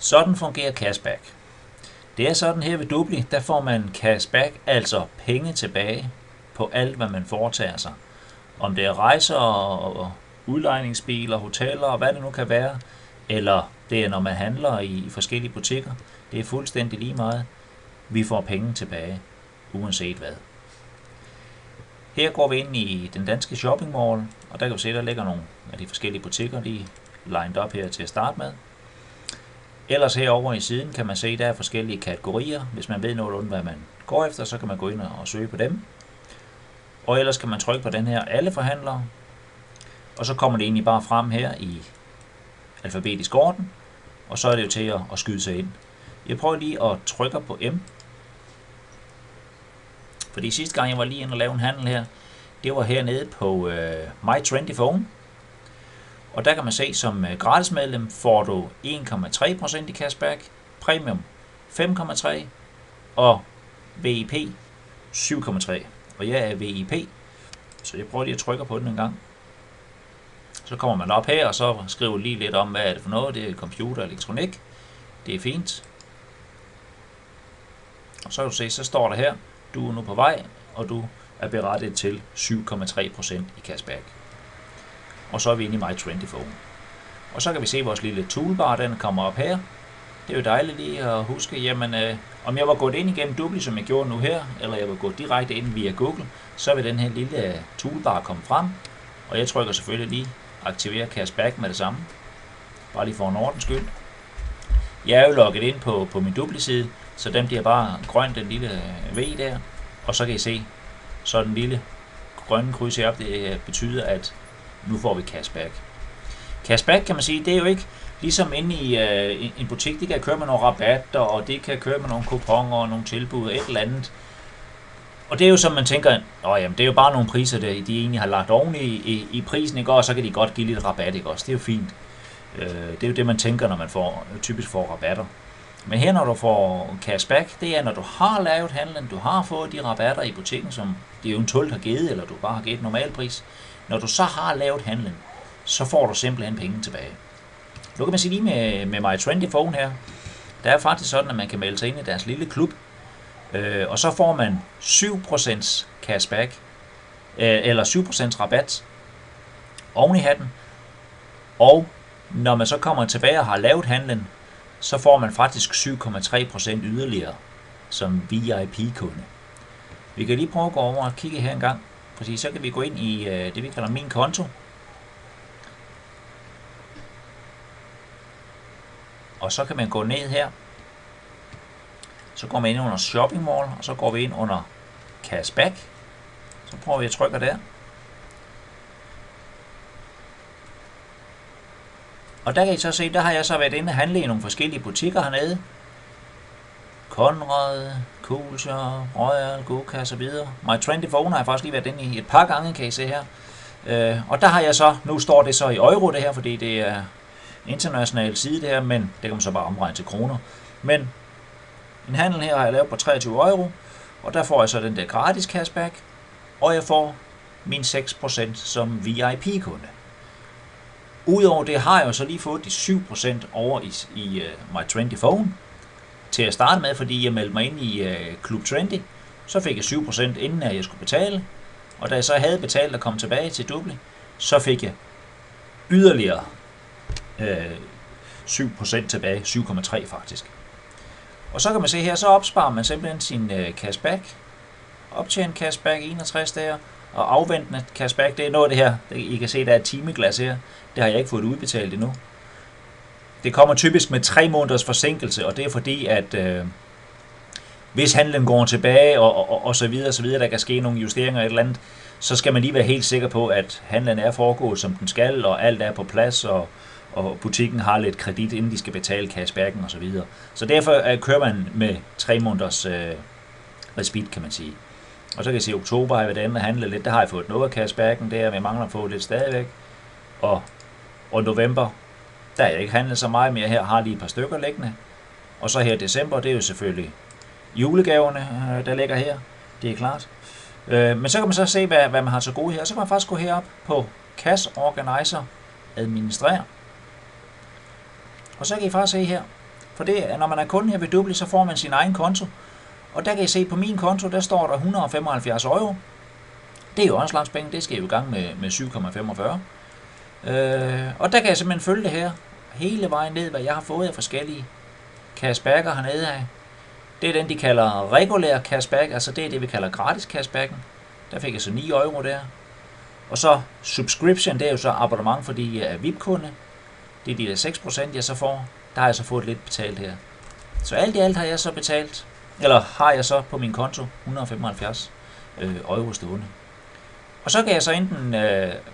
Sådan fungerer cashback. Det er sådan her ved Dupli, der får man cashback, altså penge tilbage på alt, hvad man foretager sig. Om det er rejser og udlejningsbiler, hoteller og hvad det nu kan være, eller det er, når man handler i forskellige butikker. Det er fuldstændig lige meget. Vi får penge tilbage, uanset hvad. Her går vi ind i den danske shopping mall, og der kan vi se, der ligger nogle af de forskellige butikker, lige lined op her til at starte med. Ellers herovre i siden kan man se, at der er forskellige kategorier. Hvis man ved nogenlunde, hvad man går efter, så kan man gå ind og søge på dem. Og ellers kan man trykke på den her alle forhandlere, og så kommer det egentlig bare frem her i alfabetisk orden, og så er det jo til at skyde sig ind. Jeg prøver lige at trykke på M, fordi sidste gang jeg var lige inde og lave en handel her, det var hernede på My Trendy Phone. Og der kan man se, som gratismedlem får du 1,3% i cashback, premium 5,3% og VIP 7,3%. Og jeg er VIP, så jeg prøver lige at trykke på den en gang. Så kommer man op her, og så skriver lige lidt om, hvad er det for noget. Det er computer og elektronik. Det er fint. Og så kan du se, så står der her, du er nu på vej, og du er berettiget til 7,3% i cashback. Og så er vi inde i My Trendy Phone. Og så kan vi se vores lille toolbar, den kommer op her. Det er jo dejligt lige at huske, jamen om jeg var gået ind igennem Dupli, som jeg gjorde nu her, eller jeg var gået direkte ind via Google, så vil den her lille toolbar komme frem. Og jeg trykker selvfølgelig lige aktivere cashback med det samme. Bare lige for en ordens skyld. Jeg er jo logget ind på min Dupli-side, så den bliver bare grøn, den lille V der. Og så kan I se, så den lille grønne kryds her, det betyder, at nu får vi cashback. Cashback kan man sige, det er jo ikke ligesom inde i en butik, de kan køre med nogle rabatter, og de kan køre med nogle kuponer og nogle tilbud og et eller andet. Og det er jo som man tænker, jamen, det er jo bare nogle priser, de egentlig har lagt oven i prisen, ikke? Og så kan de godt give lidt rabat, ikke også? Det er jo fint. Det er jo det, man tænker, når man typisk får rabatter. Men her, når du får cashback, det er, når du har lavet handlen, du har fået de rabatter i butikken, som de eventuelt har givet, eller du bare har givet normalpris. Når du så har lavet handlen, så får du simpelthen penge tilbage. Nu kan man sige lige med My Trendy Phone her, der er faktisk sådan, at man kan melde sig ind i deres lille klub, og så får man 7% cashback, eller 7% rabat oven i hatten, og når man så kommer tilbage og har lavet handlen, så får man faktisk 7,3% yderligere som VIP-kunde. Vi kan lige prøve at gå over og kigge her en gang, præcis, så kan vi gå ind i det, vi kalder min konto. Og så kan man gå ned her. Så går man ind under shopping mall, og så går vi ind under cashback. Så prøver vi at trykke der. Og der kan I så se, der har jeg så været inde og handle i nogle forskellige butikker hernede. Conrad, Kulser, Royal, Goka og så videre. My Trendy Phone har jeg faktisk lige været inde i et par gange, kan I se her. Og der har jeg så, nu står det så i euro det her, fordi det er international side det her, men det kan man så bare omregne til kroner. Men en handel her har jeg lavet på 23 euro, og der får jeg så den der gratis cashback, og jeg får min 6% som VIP-kunde. Udover det har jeg jo så lige fået de 7% over i My Trendy Phone til at starte med, fordi jeg meldte mig ind i Club Trendy. Så fik jeg 7% inden jeg skulle betale, og da jeg så havde betalt og kom tilbage til Dupli, så fik jeg yderligere 7% tilbage, 7,3 faktisk. Og så kan man se her, så opsparer man simpelthen sin cashback, optjent cashback 61 dage, og afventende cashback, det er noget af det her, I kan se, der er et timeglas her, det har jeg ikke fået udbetalt endnu. Det kommer typisk med 3 måneders forsinkelse, og det er fordi, at hvis handlen går tilbage, og så videre, der kan ske nogle justeringer eller et eller andet, så skal man lige være helt sikker på, at handlen er foregået, som den skal, og alt er på plads, og butikken har lidt kredit, inden de skal betale cashbacken og så videre. Så derfor kører man med 3 måneders respit, kan man sige. Og så kan jeg se, at oktober har jeg været inde og handle lidt, der har jeg fået noget af cashbacken, der jeg mangler at få lidt stadigvæk. Og november, der er jeg ikke handlet så meget mere, her har lige et par stykker liggende. Og så her december, det er jo selvfølgelig julegaverne, der ligger her, det er klart. Men så kan man så se, hvad man har så gode her. Så kan man faktisk gå herop på Cash Organizer, administrere. Og så kan I faktisk se her, For det er, når man er kunde her ved Dupli, så får man sin egen konto. Og der kan I se, på min konto, der står der 175 euro. Det er jo åndslandspenge, det skal I jo i gang med 7,45. Og der kan jeg simpelthen følge det her hele vejen ned, hvad jeg har fået af forskellige cashbacker hernede af. Det er den, de kalder regulær cashback, altså det er det, vi kalder gratis cashbacken. Der fik jeg så 9 euro der. Og så subscription, det er jo så abonnement, fordi jeg er VIP-kunde. Det er de der 6%, jeg så får. Der har jeg så fået lidt betalt her. Så alt i alt har jeg så betalt, eller har jeg så på min konto 175 euro stående. Og så kan jeg så enten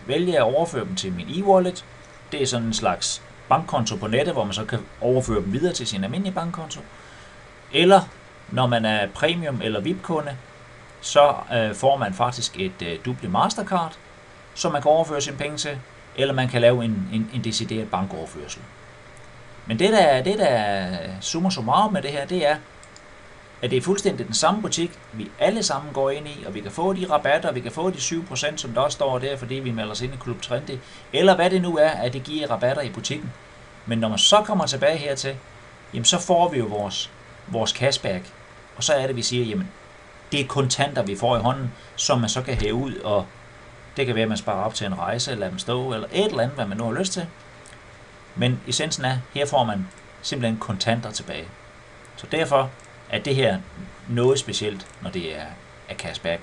vælge at overføre dem til min e-wallet. Det er sådan en slags bankkonto på nettet, hvor man så kan overføre dem videre til sin almindelige bankkonto. Eller når man er premium eller VIP-kunde, så får man faktisk et Dupli Mastercard, som man kan overføre sine penge til, eller man kan lave en decideret bankoverførsel. Men det der er summa summarum med det her, det er, at det er fuldstændig den samme butik, vi alle sammen går ind i, og vi kan få de rabatter, vi kan få de 7%, som der også står der, fordi vi melder os ind i Club Trendy, eller hvad det nu er, at det giver rabatter i butikken. Men når man så kommer tilbage hertil, jamen så får vi jo vores cashback, og så er det, vi siger, jamen det er kontanter, vi får i hånden, som man så kan hæve ud, og det kan være, at man sparer op til en rejse, eller lade dem stå, eller et eller andet, hvad man nu har lyst til. Men essensen er, her får man simpelthen kontanter tilbage. Så derfor er det her noget specielt, når det er cashback.